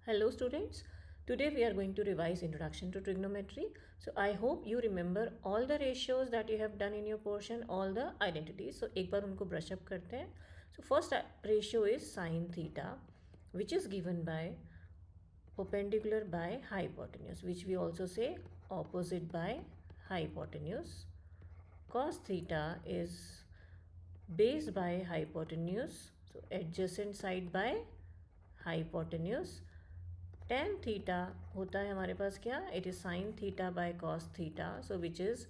Hello students, today we are going to revise Introduction to Trigonometry. So I hope you remember all the ratios that you have done in your portion, all the identities. So एक बार उनको brush up करते हैं. So first ratio is sin theta, which is given by perpendicular by hypotenuse, which we also say opposite by hypotenuse. Cos theta is base by hypotenuse, so adjacent side by hypotenuse. tan theta होता है हमारे पास क्या, it is sin theta by cos theta, so which is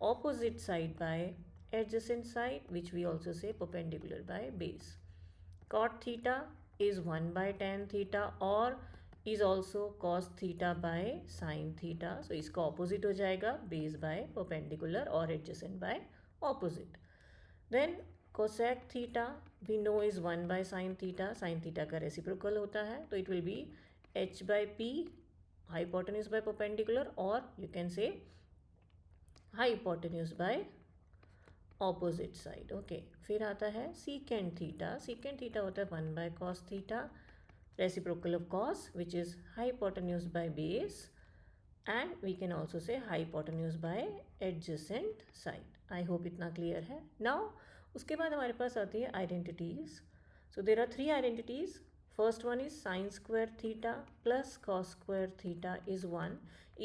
opposite side by adjacent side, which we also say perpendicular by base. Cot theta is 1 by tan theta or is also cos theta by sin theta, so इसका opposite हो जाएगा base by perpendicular और adjacent by opposite. Then cosec theta we know is 1 by sin theta का reciprocal होता है, तो it will be h by p hypotenuse by perpendicular, or you can say hypotenuse by opposite side. Okay, फिर आता है secant theta होता है 1 by cos theta, reciprocal of cos, which is hypotenuse by base, and we can also say hypotenuse by adjacent side. I hope इतना clear है. Now उसके बाद हमारे पास आती है identities. So there are three identities. First one is sine square theta plus cos square theta is 1.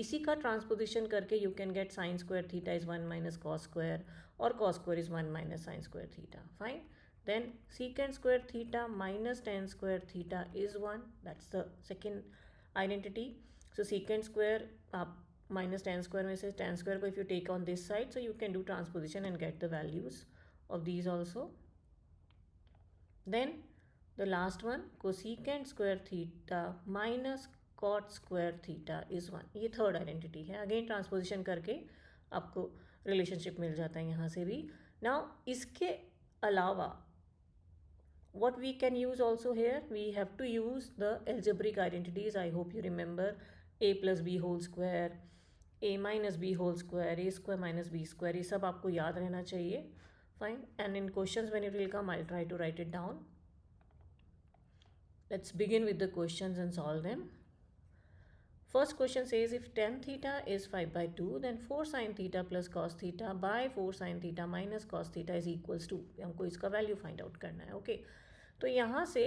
इसी का transposition करके you can get sine square theta is 1 minus cos square और cos square is 1 minus sine square theta. Fine. Then secant square theta minus tan square theta is 1. That's the second identity. So secant square आप minus tan square में से tan square को if you take on this side, so you can do transposition and get the values of these also. Then the last one, cosecant square theta minus cot square theta is 1. ये third identity है. Again transposition करके आपको relationship मिल जाता है यहाँ से भी. Now इसके अलावा what we can use also here, we have to use the algebraic identities. I hope you remember a plus b whole square, a minus b whole square, a square minus b square, ये सब आपको याद रहना चाहिए. Fine. And in questions when it will come, I'll try to write it down. Let's begin with the questions and solve them. First question says if tan theta is 5 by 2, then 4 sin theta plus cos theta by 4 sin theta minus cos theta is equals to, हमको इसका value find out करना है. Okay, तो यहाँ से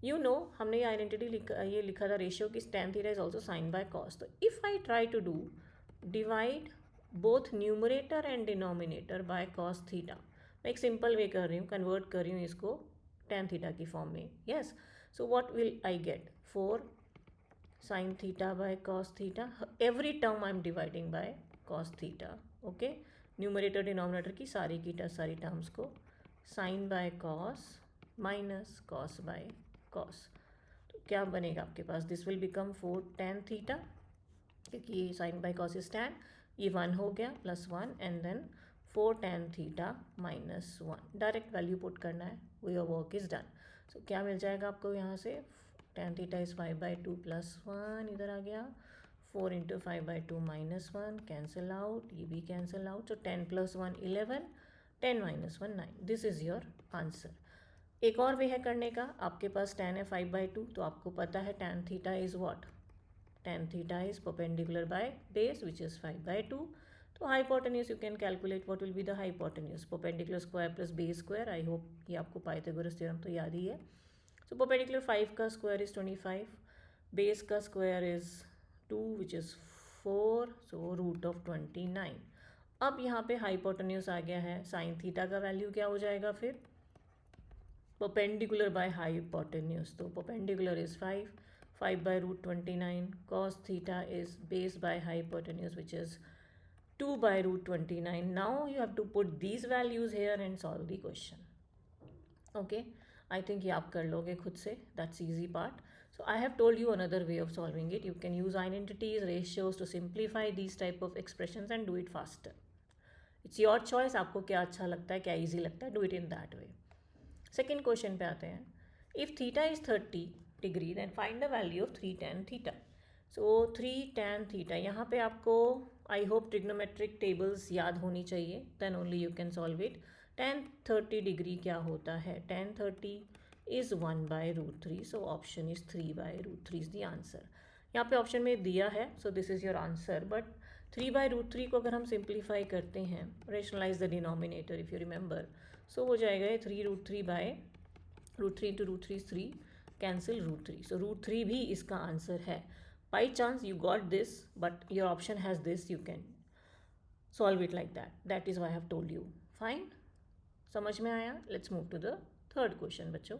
you know हमने ये identity ये लिखा था रेशियो की tan theta is also sin by cos. तो if I try to do divide both numerator and denominator by cos theta, मैं एक सिंपल वे कर रही हूँ, कन्वर्ट कर रही हूँ इसको tan थीटा की फॉर्म में. Yes, so what will I get, 4 sin theta by cos theta. Every term I am dividing by cos theta. Okay, numerator denominator की सारी टर्म्स को sin by cos minus cos by cos. तो क्या बनेगा आपके पास, this will become 4 tan theta, क्योंकि sin by cos is tan, ये 1 हो गया plus 1 and then 4 tan theta minus 1. Direct value put करना है, योर वर्क इज डन. सो क्या मिल जाएगा आपको यहाँ से, tan theta is 5 by 2 plus 1, इधर आ गया 4 into 5 by 2 minus 1, cancel out, ये भी cancel out. So 10 plus 1 11, 10 minus 1 9. This is your answer. एक और वे है करने का, आपके पास tan है 5 बाई 2, तो आपको पता है tan theta is what, tan theta is perpendicular by base which is 5 by 2. तो hypotenuse you can calculate what will be the hypotenuse, perpendicular square plus base square. I hope ये आपको Pythagoras theorem तो याद ही है. सो perpendicular 5 का square is 25, base का square is 2 which is 4, so root of 29. अब यहाँ पे हाइपोटेन्यूज आ गया है, साइन थीटा का वैल्यू क्या हो जाएगा फिर, परपेंडिकुलर बाय हाइपोटेन्यूज, तो perpendicular is 5 by root 29, cos theta is base by hypotenuse which is 2 by root 29. Now you have to put these values here and solve the question. Okay, I think ये आप कर लोगे खुद से, that's easy part. So I have told you another way of solving it. You can use identities, ratios to simplify these type of expressions and do it faster. It's your choice, आपको क्या अच्छा लगता है, क्या easy लगता है, do it in that way. Second question पे आते हैं. If theta is 30 degree then find the value of 3 tan theta. So 3 tan theta, यहाँ पे आपको आई होप ट्रिग्नोमेट्रिक टेबल्स याद होनी चाहिए, then only you can solve it. tan 30 degree क्या होता है, tan 30 is 1/√3. So option is 3/√3 is the answer. यहाँ पे ऑप्शन में दिया है, so this is your answer. But 3/√3 को अगर हम सिंप्लीफाई करते हैं, rationalise the denominator if you remember, so हो जाएगा ये 3√3 into √3 is 3, कैंसिल √3. So √3 भी इसका आंसर है. By chance you got this but your option has this, you can solve it like that. That is why I have told you. Fine, समझ में आया? Let's move to the third question बच्चों.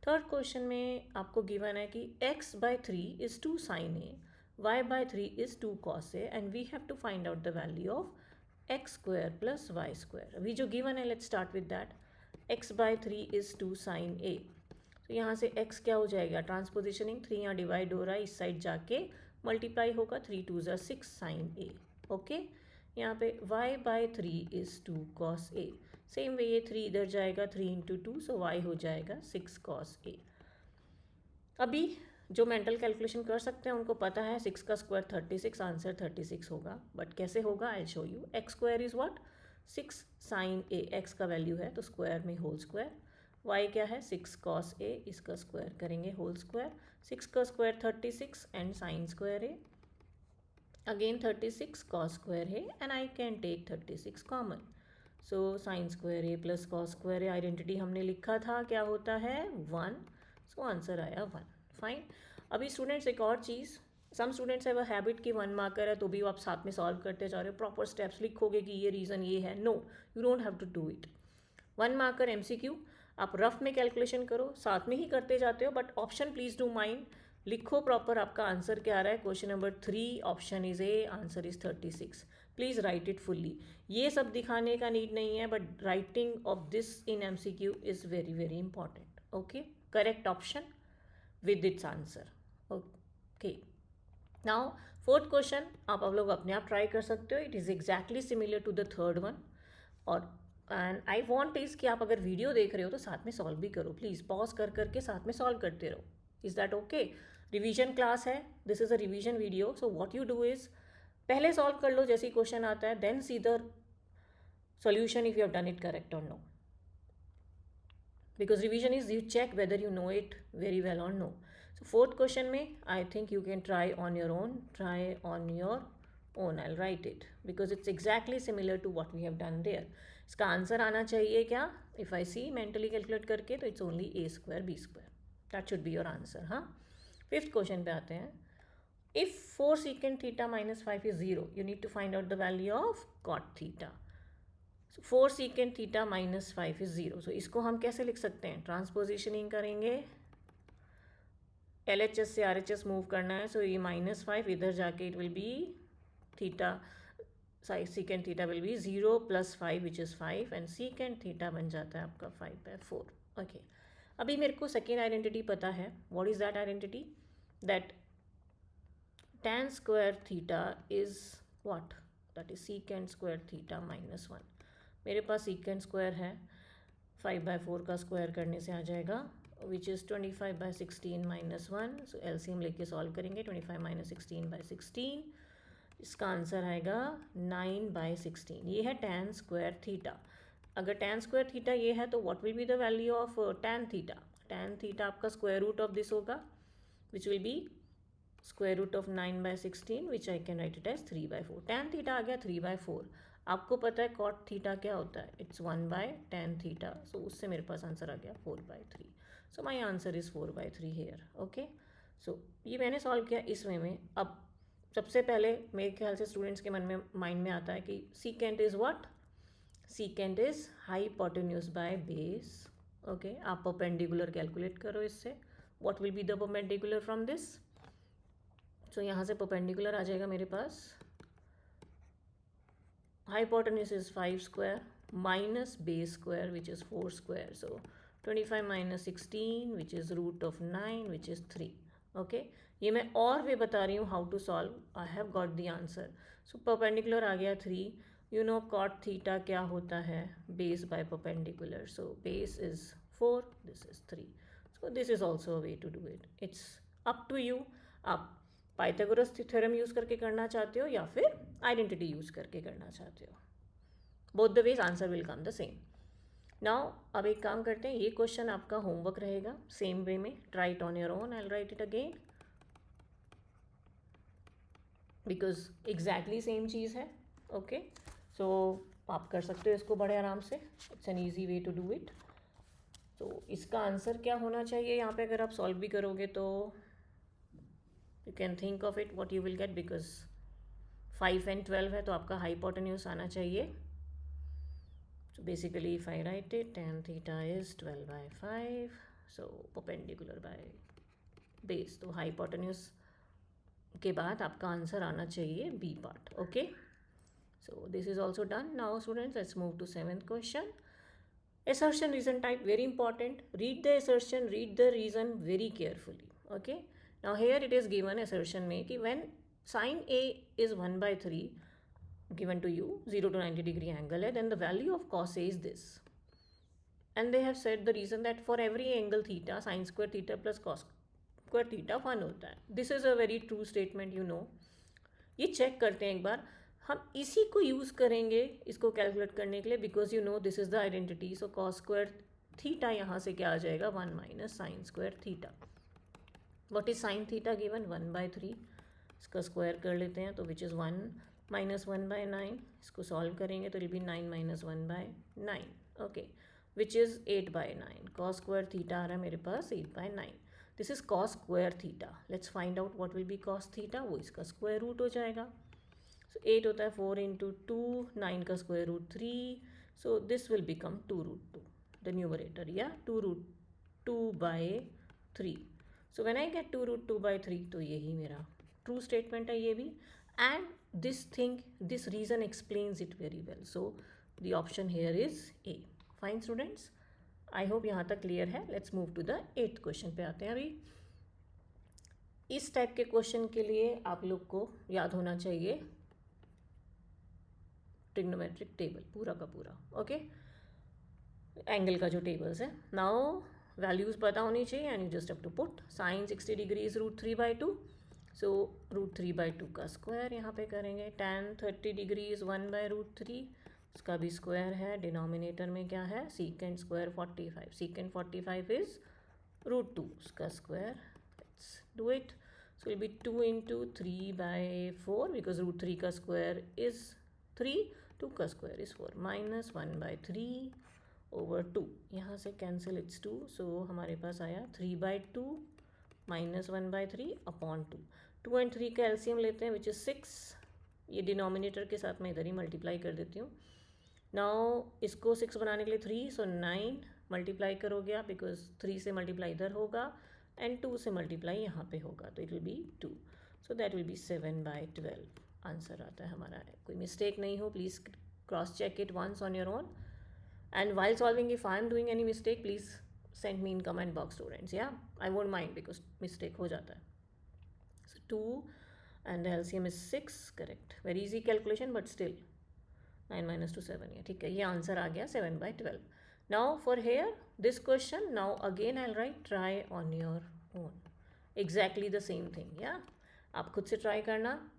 Third question में आपको given है कि x/3 is 2 sin a, y/3 is 2 cos a, and we have to find out the value of x² plus y². अभी जो गिवन है, let's start with that. x/3 is 2 sin a. तो यहाँ से x क्या हो जाएगा? ट्रांसपोजिशनिंग 3 यहाँ डिवाइड हो रहा है, इस साइड जाके मल्टीप्लाई होगा, 3 2 ज़ा 6 sin a. ओके, यहाँ पे y/3 is 2 cos a. Same way ये 3 इधर जाएगा, 3 into 2, सो y हो जाएगा 6 cos a. अभी जो मेंटल कैलकुलेशन कर सकते हैं उनको पता है 6 का स्क्वायर 36, आंसर 36 होगा. बट कैसे होगा? I show you. x² is what? 6 sin a. x का वैल्यू है तो स्क्वायर में होल स्क्वायर. y क्या है? 6 cos a, इसका स्क्वायर करेंगे होल स्क्वायर. 6 का square 36 and sine square a. Again 36 cos square a and I can take 36 common. So sine square A plus cos square a identity हमने लिखा था, क्या होता है? 1. सो आंसर आया 1. फाइन. अभी स्टूडेंट्स एक और चीज़, some students have a habit कि 1 मार्कर है तो भी वो आप साथ में सॉल्व करते जा रहे हो, प्रॉपर स्टेप्स लिखोगे कि ये रीज़न ये है. No, you don't have to do it. 1 marker MCQ आप रफ में कैलकुलेशन करो, साथ में ही करते जाते हो, but option please do mind. लिखो प्रॉपर आपका आंसर क्या आ रहा है. Question number 3 option is a, answer is 36. Please write it fully. ये सब दिखाने का नीड नहीं है, but writing of this in MCQ is very very important. Okay, correct option with its answer. Okay, now fourth question आप लोग अपने आप ट्राई कर सकते हो. It is exactly similar to the third one. और एंड आई वॉन्ट इज़ कि आप अगर वीडियो देख रहे हो तो साथ में सॉल्व भी करो. प्लीज़ पॉज कर करके साथ में सॉल्व करते रहो. Is that okay? Revision class है, this is a revision video. So what you do is पहले सॉल्व कर लो जैसे ही क्वेश्चन आता है, then see the solution if you have done it correct और no. Because revision is you check whether you know it very well और no. So fourth question में I think you can try on your own. Try on your own. I write it because it's exactly similar to what we have done there. इसका answer आना चाहिए क्या? If I see mentally calculate करके तो it's only a² b². That should be your answer. हाँ, fifth question पे आते हैं. If 4 secant theta minus 5 is 0, you need to find out the value of cot theta. So 4 secant theta minus 5 is 0. So इसको हम कैसे लिख सकते हैं? ट्रांसपोजिशनिंग करेंगे, LHS से RHS मूव करना है. सो ये -5 इधर जाके it will B theta, secant theta will be 0 plus 5 which is 5 and secant theta बन जाता है आपका 5/4. ओके, अभी मेरे को सेकेंड आइडेंटिटी पता है. What is that identity? That tan square theta is what? That is secant square theta minus 1. मेरे पास secant square है, 5/4 का स्क्वायर करने से आ जाएगा, which is 25/16 minus 1. So LCM लेके सॉल्व करेंगे. 25 minus 16/16, इसका आंसर आएगा 9/16. ये है tan square theta. अगर tan square theta ये है तो what will be the value of tan theta? Tan theta आपका स्क्वायर रूट ऑफ दिस होगा, which will be square root of 9/16 which I can write it as 3/4. tan theta आ गया 3/4. आपको पता है cot थीटा क्या होता है? It's 1/tan theta. सो उससे मेरे पास आंसर आ गया 4/3. So my answer is 4/3 here. Okay, so ये मैंने सॉल्व किया इस वे में. अब सबसे पहले मेरे ख्याल से स्टूडेंट्स के मन में माइंड में आता है कि secant is what? Secant is hypotenuse by base. Okay, आप परपेंडिकुलर कैलकुलेट करो इससे. What will be the perpendicular from this? So यहाँ से परपेंडिकुलर आ जाएगा मेरे पास, hypotenuse is 5 square minus base square which is 4 square. So 25 minus 16 which is root of 9 which is 3. Okay, ये मैं और वे बता रही हूँ how to solve. I have got the answer. So perpendicular आ गया 3. यू नो cot थीटा क्या होता है? Base by perpendicular. So base is 4, this is 3. So this is also a way to do it. It's up to you. आप Pythagoras theorem use करके करना चाहते हो या फिर आइडेंटिटी यूज़ करके करना चाहते हो. Both the ways answer will come the same. Now अब एक काम करते हैं, ये क्वेश्चन आपका होमवर्क रहेगा सेम वे में, try it on your own, I will write it again because exactly same चीज़ है. ओके, सो आप कर सकते हो इसको बड़े आराम से. It's an easy way to do it. तो इसका आंसर क्या होना चाहिए यहाँ पे अगर आप सॉल्व भी करोगे तो you can think of it what you will get, because 5 and 12 है तो आपका हाइपोटेन्यूज आना चाहिए. So basically if I write it, tan theta is 12 by 5, so perpendicular by base, तो hypotenuse के बाद आपका आंसर आना चाहिए B part. Okay, so this is also done. Now students, let's move to 7th question. Assertion reason type, very important. Read the assertion, read the reason very carefully. Okay, now here it is given assertion में कि when sin A is 1/3 given to you, 0 to 90 degree angle है, then the value of cos A is this. And they have said the reason that for every angle theta, sin square theta plus cos square theta 1 होता है. This is a very true statement, you know. ये check करते हैं एक बार, हम इसी को use करेंगे इसको कैलकुलेट करने के लिए, because you know this is the identity. So cos square theta यहाँ से क्या आ जाएगा, 1 minus sine square theta. What is sine theta given, 1/3. इसका स्क्वायर कर लेते हैं तो विच इज़ 1 माइनस 1/9. इसको सॉल्व करेंगे तो will be 9 minus 1/9. Okay, which is 8/9. Cos square theta आ रहा है मेरे पास 8/9. This is cos square theta. Let's find out what will be cos theta. वो इसका स्क्वायर रूट हो जाएगा. सो 8 होता है 4 इंटू 2, 9 का square root 3. So this will become 2√2 the numerator, या 2√2/3. सो व्हेन आई गेट 2√2/3 तो यही मेरा ट्रू स्टेटमेंट है ये भी. And this thing, this reason explains it very well. So the option here is a. Fine students, I hope यहाँ तक clear है. Let's move to the 8th question पे आते हैं. अभी इस टाइप के क्वेश्चन के लिए आप लोग को याद होना चाहिए ट्रिग्नोमेट्रिक टेबल पूरा का पूरा. ओके, एंगल का जो टेबल्स है. नाउ वैल्यूज पता होनी चाहिए and you just have to put sine 60 degree is √3/2. So √3/2 का स्क्वायर यहाँ पे करेंगे. tan 30 degree is 1/√3. इसका भी स्क्वायर है. डिनोमिनेटर में क्या है, सीकेंड स्क्वायर 45. सीकेंड 45 इज √2. उसका square, let's do it. So will be 2 into 3/4 because √3 का स्क्वायर इज 3, 2 का स्क्वायर इज 4, माइनस 1/3 ओवर 2. यहाँ से कैंसिल, इट्स 2. सो हमारे पास आया 3/2 माइनस 1/3 अपॉन 2. 2 and 3 का एलसीएम लेते हैं विच इज़ 6. ये डिनोमिनेटर के साथ मैं इधर ही मल्टीप्लाई कर देती हूँ. नाउ इसको 6 बनाने के लिए 3, सो 9 मल्टीप्लाई करोगे आप, बिकॉज 3 से मल्टीप्लाई इधर होगा एंड 2 से मल्टीप्लाई यहाँ पे होगा, तो it will be 2. So that will be 7/12 answer आता है हमारा. कोई मिस्टेक नहीं हो, please cross check it once on your own. And while solving if I am doing any mistake, please send me in comment box students. या I won't mind because mistake हो जाता है. So 2 and the LCM is 6. Correct, very easy calculation but still 9 minus 2 7. है ठीक है, ये answer आ गया 7/12. Now for here this question, now again I will write try on your own. Exactly the same thing. या आप खुद से ट्राई करना,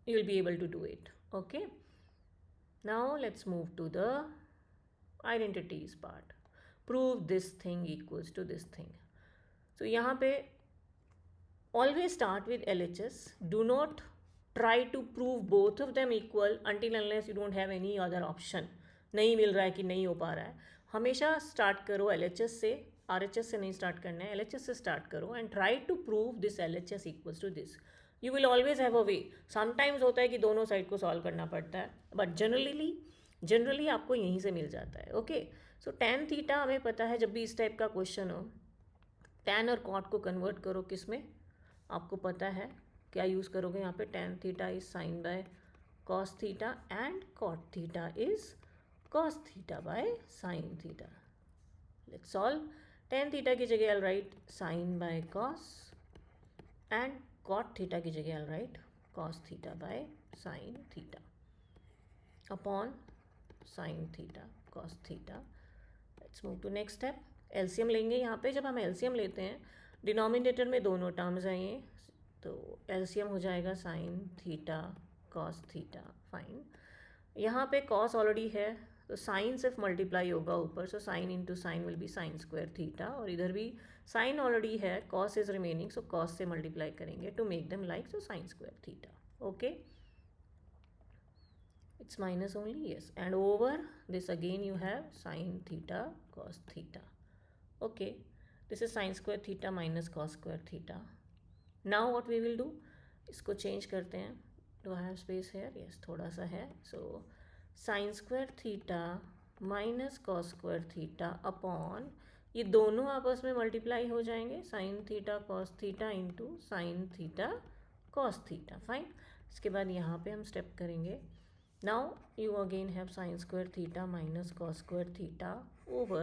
you will be able to do it. Okay, now let's move to the identities part. Prove this thing equals to this thing. So यहाँ पे always start with LHS. Do not try to prove both of them equal until unless you don't have any other option. नहीं मिल रहा है कि नहीं हो पा रहा है. हमेशा स्टार्ट करो LHS से, RHS से नहीं स्टार्ट करना है, LHS से स्टार्ट करो and try to prove this LHS equals to this. You will always have a way. Sometimes होता है कि दोनों साइड को सॉल्व करना पड़ता है, बट जनरली आपको यहीं से मिल जाता है. ओके, सो tan थीटा हमें पता है, जब भी इस टाइप का क्वेश्चन हो tan और cot को कन्वर्ट करो किस में, आपको पता है क्या यूज़ करोगे यहाँ पे. tan theta is sine by cos theta and cot theta is cos theta by sine theta. Let's solve. tan theta की जगह I write sine by cos and cot theta की जगह I'll write cos theta by sine theta upon sine theta cos theta. Let's move to next step. LCM लेंगे यहाँ पे. जब हम LCM लेते हैं डिनोमिनेटर में दोनों टर्म्स आएंगे, तो एलसीएम हो जाएगा sign theta cos theta. Fine, यहाँ पे cos ऑलरेडी है, तो साइन सिर्फ मल्टीप्लाई होगा ऊपर, so sine into sine will be sine square theta, और इधर भी साइन ऑलरेडी है, cos is remaining, so cos से मल्टीप्लाई करेंगे to make them like, so sine square theta. Okay, it's minus only, yes, and over this again you have sine theta cos theta. Okay, this is sine square theta minus cos square theta. Now what we will do, इसको change करते हैं. Do I have space here? Yes, थोड़ा सा है. So sine square theta minus cos square theta upon, ये दोनों आपस में मल्टीप्लाई हो जाएंगे, sine theta cos theta into sine theta cos theta. Fine. इसके बाद यहाँ पे हम स्टेप करेंगे. Now you again have sine square theta minus cos square theta over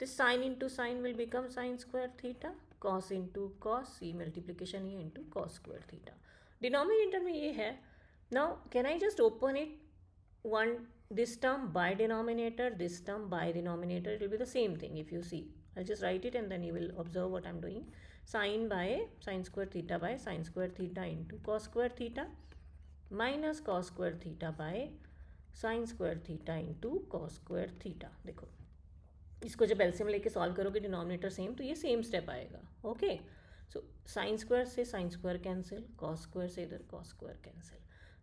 this sine into sine will become sine square theta, cos into cos, ये multiplication ये into cos square theta. Denominator में ये है. Now can I just open it, one this term by denominator, this term by denominator, it will be the same thing if you see. I'll just write it and then you will observe what I'm doing. Sine by sine square theta by sine square theta into cos square theta minus cos square theta by sine square theta into cos square theta. देखो, इसको जब LCM लेके solve करोगे denominator same, तो ये same step आएगा. Okay, so sine square से sine square cancel, cos square से इधर cos square cancel,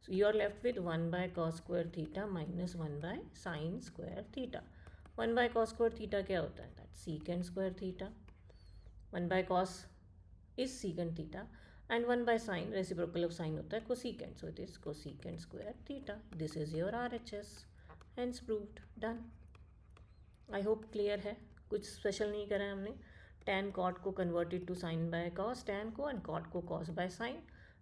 so you are left with 1 by cos square theta minus 1 by sine square theta. 1 by cos square theta क्या होता है, that secant square theta. 1 by cos is secant theta and 1 by sine, reciprocal of sine होता है cosecant, so it is cosecant square theta. This is your RHS, hence proved. Done. I hope clear है, कुछ special नहीं करा है हमने. tan cot को converted to sin by cos, tan को, and cot को cos by sin.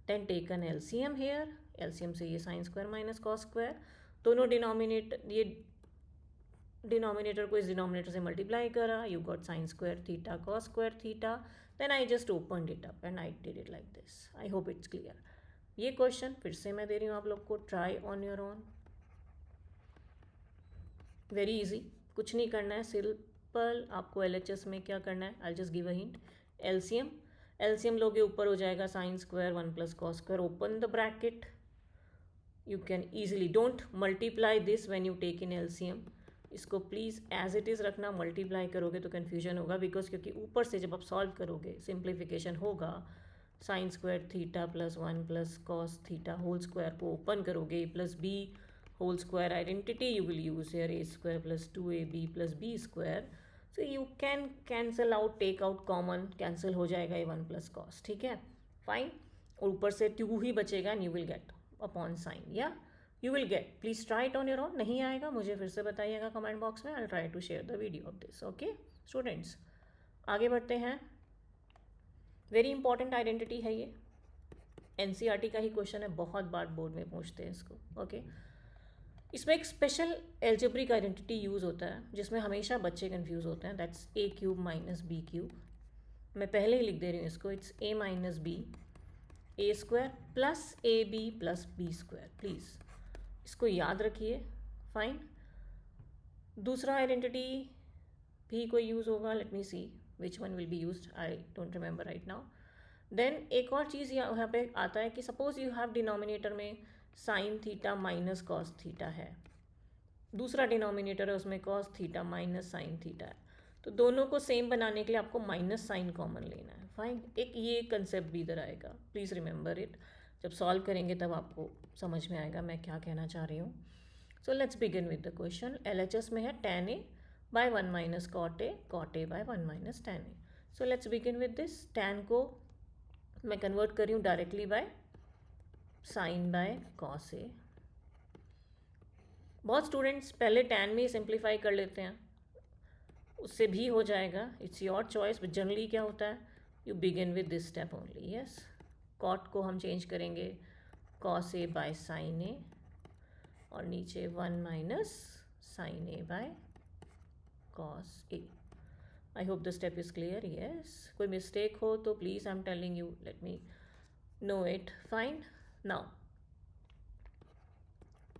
Then take an LCM here, LCM से ये sin square minus cos square, दोनों डिनोमिनेटर, ये डिनोमिनेटर को इस डिनोमिनेटर से मल्टीप्लाई करा, you got sin square theta cos square theta. Then I just opened it up and I did it like this. I hope it's clear. ये question फिर से मैं दे रही हूँ आप लोग को, try on your own. Very easy, कुछ नहीं करना है, सिंपल. आपको LHS में क्या करना है, I'll just give a hint. LCM लोगे ऊपर हो जाएगा sine square 1 plus cos square, open the bracket. You can easily, don't multiply this when you take in LCM. इसको प्लीज़ एज इट इज़ रखना, मल्टीप्लाई करोगे तो कन्फ्यूजन होगा, because क्योंकि ऊपर से जब आप सॉल्व करोगे सिंप्लीफिकेशन होगा. Sine square theta plus 1 plus cos theta whole square को ओपन करोगे, plus B whole square identity you will use here, a square plus 2ab प्लस B square. So you can cancel out, take out common, cancel हो जाएगा ये 1 plus cos. ठीक है, fine. और ऊपर से 2 ही बचेगा and you will get upon sine, या you will get. Please try it on your own. नहीं आएगा मुझे फिर से बताइएगा कमेंट बॉक्स में. I'll try to share the video of this. Okay students, आगे बढ़ते हैं. वेरी इंपॉर्टेंट आइडेंटिटी है ये, NCERT का ही क्वेश्चन है, बहुत बार बोर्ड में पूछते हैं इसको. ओके, इसमें एक स्पेशल एल्जेब्रिक आइडेंटिटी यूज़ होता है जिसमें हमेशा बच्चे कंफ्यूज होते हैं. That's a cube minus B cube. मैं पहले ही लिख दे रही हूँ इसको, it's a minus B A square plus A B plus B square. Please इसको याद रखिए. फाइन. दूसरा आइडेंटिटी भी कोई यूज़ होगा, let me see which one will be used, I don't remember right now. Then एक और चीज़ यहाँ पे आता है कि सपोज यू हैव डिनोमिनेटर में sine theta minus cos theta है, दूसरा डिनोमिनेटर है उसमें cos theta minus sine theta है, तो दोनों को सेम बनाने के लिए आपको माइनस साइन कॉमन लेना है. फाइन. एक ये कंसेप्ट भी इधर आएगा, प्लीज़ रिमेंबर इट. जब सॉल्व करेंगे तब आपको समझ में आएगा मैं क्या कहना चाह रही हूँ. So let's begin with the question. LHS में है tan a बाय 1 minus cot A by 1 minus tan a. So let's begin with this. tan को मैं कन्वर्ट कर रही हूँ directly by sine by cos A. बहुत स्टूडेंट्स पहले tan में ही सिंप्लीफाई कर लेते हैं, उससे भी हो जाएगा, it's your choice. But generally क्या होता है, you begin with this step only. Yes, cot को हम चेंज करेंगे cos A by sine a, और नीचे 1 minus sine a by cos a. I hope the step is clear. Yes, कोई mistake हो तो please I am telling you, let me know it. Fine. Now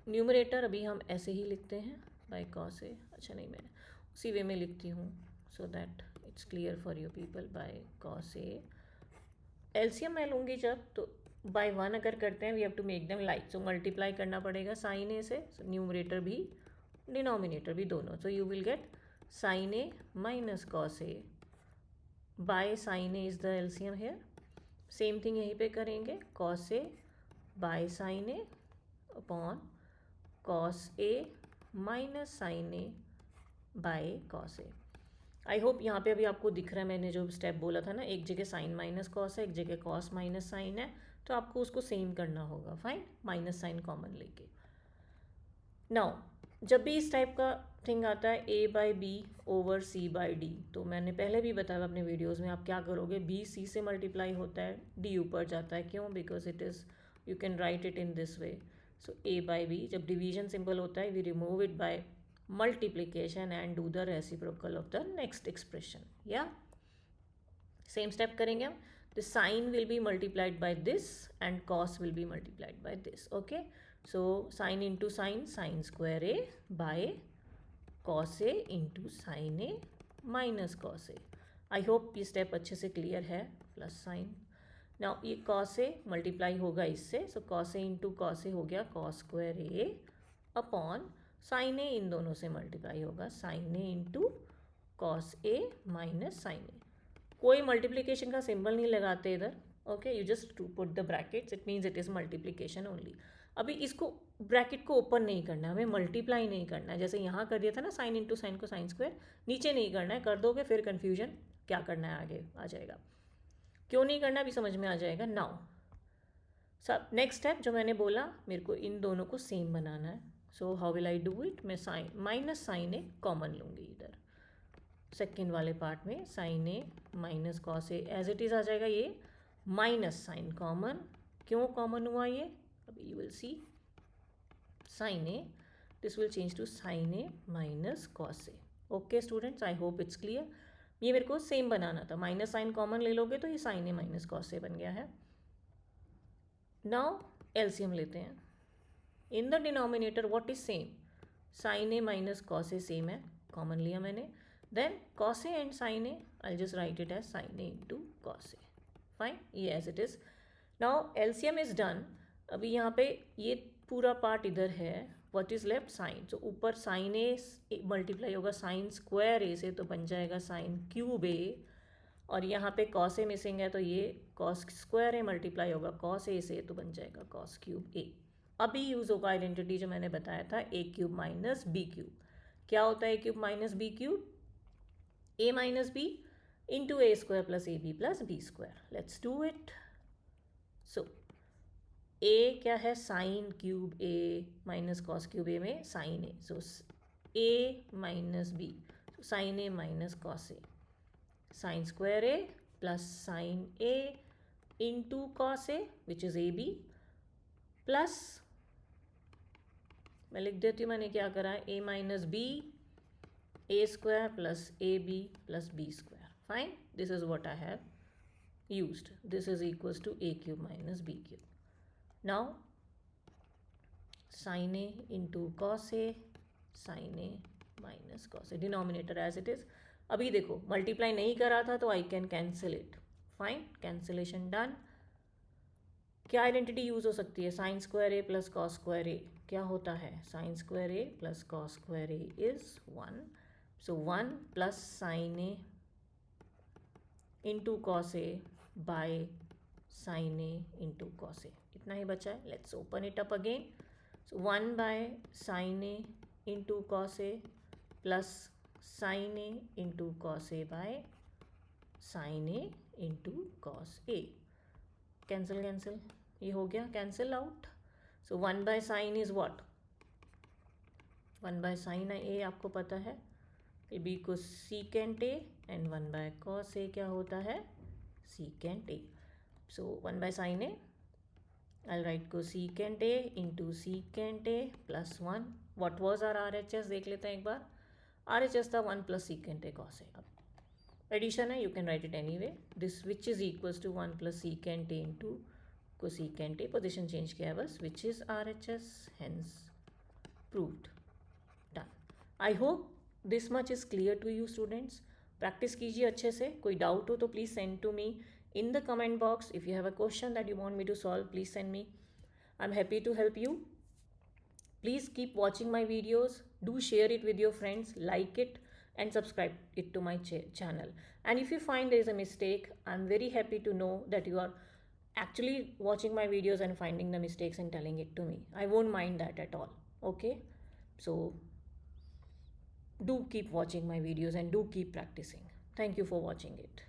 numerator अभी हम ऐसे ही लिखते हैं बाय कॉस ए. अच्छा नहीं, मैं उसी वे में लिखती हूँ so that it's clear for you people. Bye cos A LCM मैं लूँगी जब, तो बाय 1 अगर करते हैं we have to make them like, so multiply करना पड़ेगा साइन ए से, न्यूमरेटर भी डिनोमिनेटर भी दोनों. So you will get sin A minus cos A by sin A is the LCM here. Same thing यहीं पे करेंगे, cos A by sin A upon cos A minus sin A by cos A. I hope यहाँ पे अभी आपको दिख रहा है, मैंने जो स्टेप बोला था ना, एक जगह साइन माइनस कॉस है, एक जगह कॉस माइनस साइन है, तो आपको उसको सेम करना होगा. फाइन, माइनस साइन कॉमन लेके. नाउ जब भी इस टाइप का थिंग आता है a by B over c by D, तो मैंने पहले भी बताया अपने वीडियोस में, आप क्या करोगे, b c से मल्टीप्लाई होता है, d ऊपर जाता है. क्यों? Because it is, you can write it in this way. So a by B, जब डिवीजन सिंपल होता है, we remove it by multiplication and do the reciprocal of the next expression. Yeah, same step करेंगे हम. The sin will be multiplied by this and cos will be multiplied by this. Okay, so sin into sin, sin square a by cos a into sin a minus cos a. I hope ये step अच्छे से clear है. plus sin. Now ये cos a multiply होगा इससे, so cos a into cos a हो गया cos square a upon sine A, इन दोनों से मल्टीप्लाई होगा sine A into cos A minus sine A. कोई मल्टीप्लिकेशन का सिंबल नहीं लगाते इधर. Okay, you just put the brackets, it means it is multiplication only. अभी इसको ब्रैकेट को ओपन नहीं करना है, हमें मल्टीप्लाई नहीं करना है. जैसे यहाँ कर दिया था ना, साइन इंटू साइन को साइन स्क्वायर, नीचे नहीं करना है. कर दोगे फिर कन्फ्यूजन, क्या करना है आगे आ जाएगा. क्यों नहीं करना अभी समझ में आ जाएगा. नाउ सब नेक्स्ट स्टेप जो मैंने बोला, मेरे को इन दोनों को सेम बनाना है. So how will I do it, मैं sine minus sine A common लूँगी इधर. सेकेंड वाले पार्ट में sine A minus cos A as it is आ जाएगा. ये माइनस साइन कॉमन, क्यों कॉमन हुआ ये, अभी you will see. Sine A, this will change to sine A minus cos A. Okay students, I hope it's clear. ये मेरे को सेम बनाना था, माइनस साइन कॉमन ले लोगे तो ये sine A minus cos A बन गया है. नाउ एलसीएम लेते हैं. In the denominator what is same, sine A minus cos A same है, कॉमन लिया मैंने. Then cos A and sine A, I just write it as sine A into cos A. Fine, ये as it is. Now LCM is done. अभी यहाँ पे ये पूरा part इधर है, व्हाट इज लेफ्ट साइन. सो ऊपर साइन ए मल्टीप्लाई होगा साइन स्क्वायर ए से, तो बन जाएगा साइन क्यूब ए. और यहाँ पे कॉस ए मिसिंग है, तो ये कॉस स्क्वायर ए मल्टीप्लाई होगा कॉस ए से, तो बन जाएगा कॉस क्यूब ए. अभी यूज़ होगा आइडेंटिटी जो मैंने बताया था, A cube minus B cube. क्या होता है A cube minus B cube, A minus B into A square plus A B plus B square. Let's do it. So A क्या है, sine cube A minus cos cube A में sine A. So A minus B, sine A minus cos A, sine square A plus sine A into cos A which is A B, plus मैं लिख देती हूँ मैंने क्या करा है, A minus B A square plus A B plus B square. Fine, this is what I have used. This is equals to A cube minus B cube. Now sine A into cos A, sine A minus cos A, denominator as it is. अभी देखो multiply नहीं करा था तो I can cancel it. Fine, cancellation done. क्या identity use हो सकती है, sine square A plus cos square A क्या होता है, sine square A plus cos square A is 1. So 1 plus sine A into cos A by sine A into cos A, इतना ही बचा है. Let's open it up again. So 1 by sine A into cos A plus sine A into cos A by sine A into cos A. Cancel cancel, ये हो गया cancel out. So 1 by sine is what, 1 by sine A आपको पता है, be cosecant A, and 1 by cos A क्या होता है, secant A. So 1 by sine A, I write cosecant A into secant A plus 1. What was R R H S, देख लेते हैं एक बार. आर एच एस था 1 plus secant a cos a. अब addition है, you can write it any way. This which is equals to 1 plus secant A into cosecant a, position change किया है बस, which is R H S, hence proved. Done. I hope this much is clear to you students. Practice कीजिए अच्छे से. कोई doubt हो तो please send to me in the comment box. If you have a question that you want me to solve, please send me. I'm happy to help you. Please keep watching my videos. Do share it with your friends, like it, and subscribe it to my channel. And if you find there is a mistake, I'm very happy to know that you are actually watching my videos and finding the mistakes and telling it to me. I won't mind that at all. Okay? So do keep watching my videos and do keep practicing. Thank you for watching it.